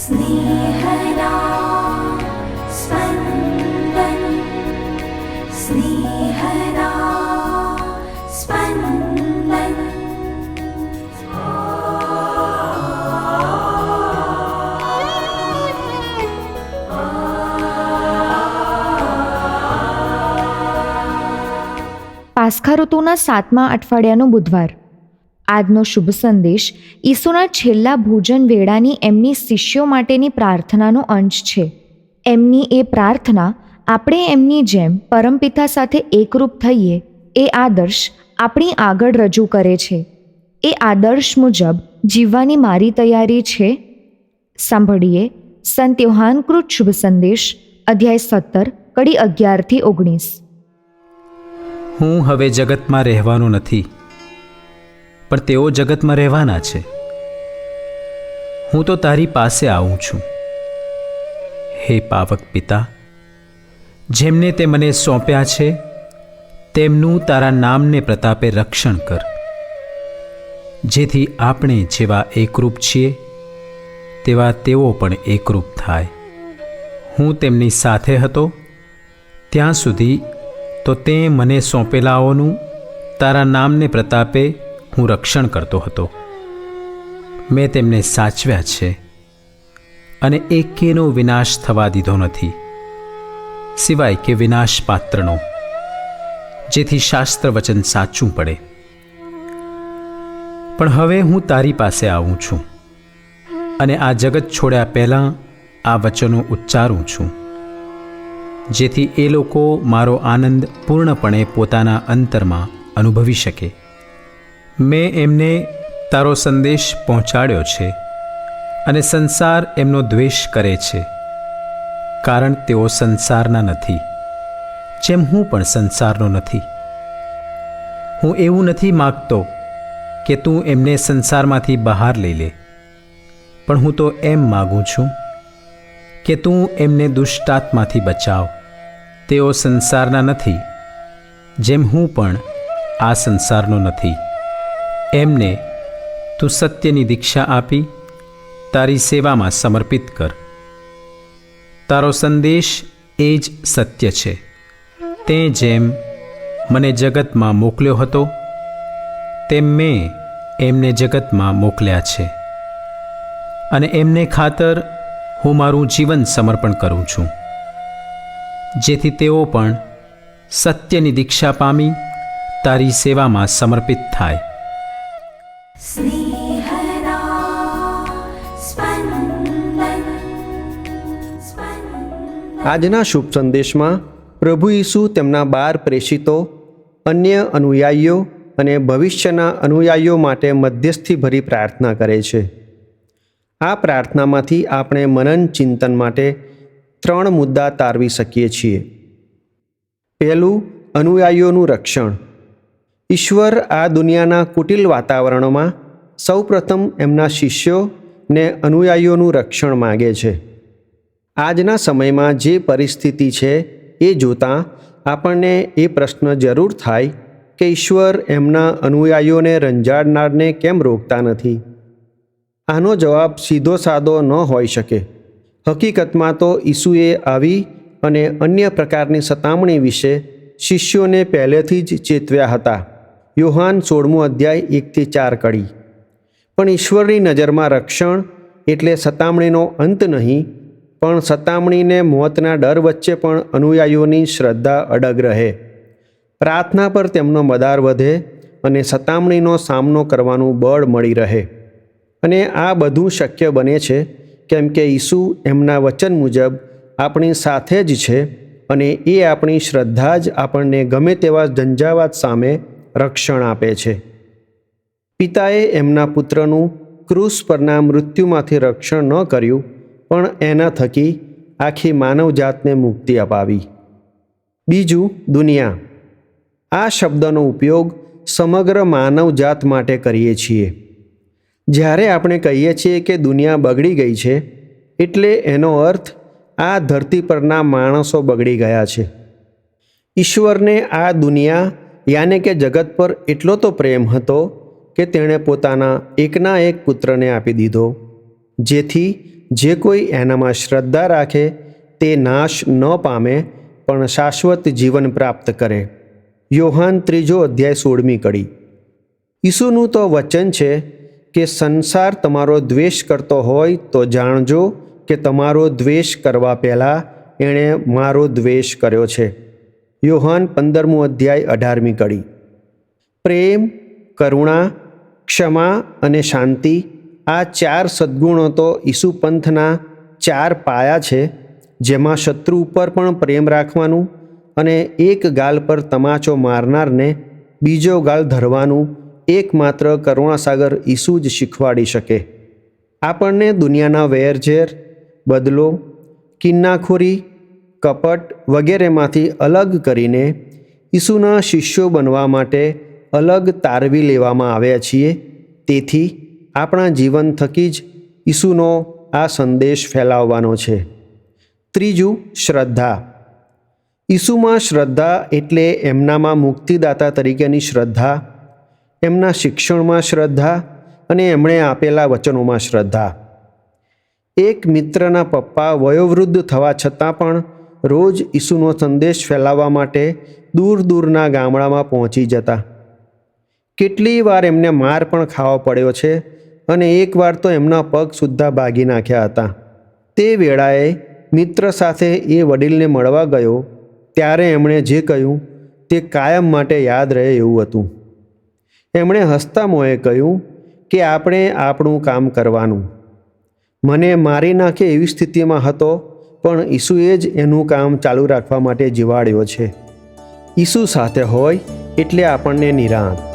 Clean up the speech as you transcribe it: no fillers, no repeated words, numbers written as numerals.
स्नेहदा स्पन्दन स्नेहदा स्पन्दन। પાસ્ખા ઋતુના 7મા અઠવાડિયાનો બુધવાર. આજનો શુભ સંદેશ ઈસુના છેલ્લા ભોજન વેળાની એમની શિષ્યો માટેની પ્રાર્થનાનો અંશ છે. એમની એ પ્રાર્થના આપણે એમની જેમ પરમપિતા સાથે એકરૂપ થઈએ એ આદર્શ આપણી આગળ રજૂ કરે છે. એ આદર્શ મુજબ જીવવાની મારી તૈયારી છે. સાંભળીએ સંત યોહાનકૃત શુભ સંદેશ અધ્યાય 17 કડી 11-19. હું હવે જગતમાં રહેવાનો નથી, પણ તેઓ જગતમાં રહેવાના છે. હું તો તારી પાસે આવું છું. હે પાવક પિતા, જેમને તે મને સોંપ્યા છે તેમનું તારા નામને પ્રતાપે રક્ષણ કર, જેથી આપણે જેવા એકરૂપ છીએ તેવા તેઓ પણ એકરૂપ થાય. હું તેમની સાથે હતો ત્યાં સુધી તો તે મને સોંપેલાઓનું તારા નામને પ્રતાપે હું રક્ષણ કરતો હતો. મેં તેમને સાચવ્યા છે અને એકેનો વિનાશ થવા દીધો નથી, સિવાય કે વિનાશ પાત્રનો, જેથી શાસ્ત્ર વચન સાચું પડે. પણ હવે હું તારી પાસે આવું છું અને આ જગત છોડ્યા પહેલાં આ વચનો ઉચ્ચારું છું, જેથી એ લોકો મારો આનંદ પૂર્ણપણે પોતાના અંતરમાં અનુભવી શકે. મેં એમને તારો સંદેશ પહોંચાડ્યો છે અને સંસાર એમનો દ્વેષ કરે છે, કારણ તેઓ સંસારના નથી, જેમ હું પણ સંસારનો નથી. હું એવું નથી માગતો કે તું એમને સંસારમાંથી બહાર લઈ લે, પણ હું તો એમ માગું છું કે તું એમને દુષ્ટાત્માથી બચાવ. તેઓ સંસારના નથી, જેમ હું પણ આ સંસારનો નથી. એમને તું સત્યની દીક્ષા આપી તારી સેવામાં સમર્પિત કર. તારો સંદેશ એ જ સત્ય છે. તે જેમ મને જગતમાં મોકલ્યો હતો તેમ મેં એમને જગતમાં મોકલ્યા છે, અને એમને ખાતર હું મારું જીવન સમર્પણ કરું છું, જેથી તેઓ પણ સત્યની દીક્ષા પામી તારી સેવામાં સમર્પિત થાય. स्नेहदा स्पन्दन स्पन्दन। આજના શુભ સંદેશમાં પ્રભુ ઈસુ તેમના 12 પ્રેષિતો, અન્ય અનુયાયીઓ અને ભવિષ્યના અનુયાયીઓ માટે મધ્યસ્થીભરી પ્રાર્થના કરે છે. આ પ્રાર્થનામાંથી આપણે મનન ચિંતન માટે 3 મુદ્દા તારવી શકીએ છીએ. પહેલું, અનુયાયીઓનું રક્ષણ. ઈશ્વર આ દુનિયાના કુટિલ વાતાવરણમાં સૌપ્રથમ એમના શિષ્યો ને અનુયાયીઓનું રક્ષણ માગે છે. આજના સમયમાં જે પરિસ્થિતિ છે એ જોતાં આપણને એ પ્રશ્ન જરૂર થાય કે ઈશ્વર એમના અનુયાયીઓને રંજાડનારને કેમ રોકતા નથી? આનો જવાબ સીધો સાદો ન હોઈ શકે. હકીકતમાં તો ઈસુએ આવી અને અન્ય પ્રકારની સતામણી વિશે શિષ્યોને પહેલેથી જ ચેતવ્યા હતા. યોહાન 16 અધ્યાય 1-4 કડી. પણ ઈશ્વરની નજરમાં રક્ષણ એટલે સતામણીનો અંત નહીં, પણ સતામણીને મોતના ડર વચ્ચે પણ અનુયાયીઓની શ્રદ્ધા અડગ રહે, પ્રાર્થના પર તેમનો મદાર વધે અને સતામણીનો સામનો કરવાનું બળ મળી રહે. અને આ બધું શક્ય બને છે કેમ કે ઈસુ એમના વચન મુજબ આપણી સાથે જ છે, અને એ આપણી શ્રદ્ધા જ આપણને ગમે તેવા ઝંઝાવાત સામે રક્ષણ આપે છે. પિતાએ એમના પુત્રનું ક્રૂસ પરના મૃત્યુમાંથી રક્ષણ ન કર્યું, પણ એના થકી આખી માનવજાતને મુક્તિ અપાવી. બીજું, દુનિયા. આ શબ્દનો ઉપયોગ સમગ્ર માનવજાત માટે કરીએ છીએ. જ્યારે આપણે કહીએ છીએ કે દુનિયા બગડી ગઈ છે, એટલે એનો અર્થ આ ધરતી પરના માણસો બગડી ગયા છે. ઈશ્વરને આ દુનિયા યાને કે જગત પર એટલો તો પ્રેમ હતો કે તેણે પોતાના એકના એક પુત્રને આપી દીધો, જેથી જે કોઈ એનામાં શ્રદ્ધા રાખે તે નાશ ન પામે પણ શાશ્વત જીવન પ્રાપ્ત કરે. યોહાન 3:16 કડી. ઈસુનું તો વચન છે કે સંસાર તમારો દ્વેષ કરતો હોય તો જાણજો કે તમારો દ્વેષ કરવા પહેલાં એણે મારો દ્વેષ કર્યો છે. યોહાન 15:18 કડી. પ્રેમ, કરુણા, ક્ષમા અને શાંતિ આ 4 સદ્ગુણો તો ઈસુ પંથના 4 પાયા છે, જેમાં શત્રુ ઉપર પણ પ્રેમ રાખવાનું અને એક ગાલ પર તમાચો મારનારને બીજો ગાલ ધરવાનું એકમાત્ર કરુણાસાગર ઈસુ જ શીખવાડી શકે. આપણને દુનિયાના વેરઝેર, બદલો, કિન્નાખોરી, કપટ વગેરેમાંથી અલગ કરીને ઈસુના શિષ્યો બનવા માટે અલગ તારવી લેવામાં આવ્યા છીએ. તેથી આપણા જીવન થકી જ ઈસુનો આ સંદેશ ફેલાવવાનો છે. ત્રીજું, શ્રદ્ધા. ઈસુમાં શ્રદ્ધા એટલે એમનામાં મુક્તિદાતા તરીકેની શ્રદ્ધા, એમના શિક્ષણમાં શ્રદ્ધા અને એમણે આપેલા વચનોમાં શ્રદ્ધા. એક મિત્રના પપ્પા વયોવૃદ્ધ થવા છતાં પણ રોજ ઈસુનો સંદેશ ફેલાવવા માટે દૂર દૂરના ગામડામાં પહોંચી જતા. કેટલી વાર એમને માર પણ ખાવો પડ્યો છે અને એકવાર તો એમના પગ સુદ્ધા ભાગી નાખ્યા હતા. તે વેળાએ મિત્ર સાથે એ વડીલને મળવા ગયો ત્યારે એમણે જે કહ્યું તે કાયમ માટે યાદ રહે એવું હતું. એમણે હસતા મોંએ કહ્યું કે આપણે આપણું કામ કરવાનું. મને મારી નાખે એવી સ્થિતિમાં હતો, પણ ઈસુએ જ એનું કામ ચાલુ રાખવા માટે જીવાડ્યો છે. ઈસુ સાથે હોય એટલે આપણને નિરાંત.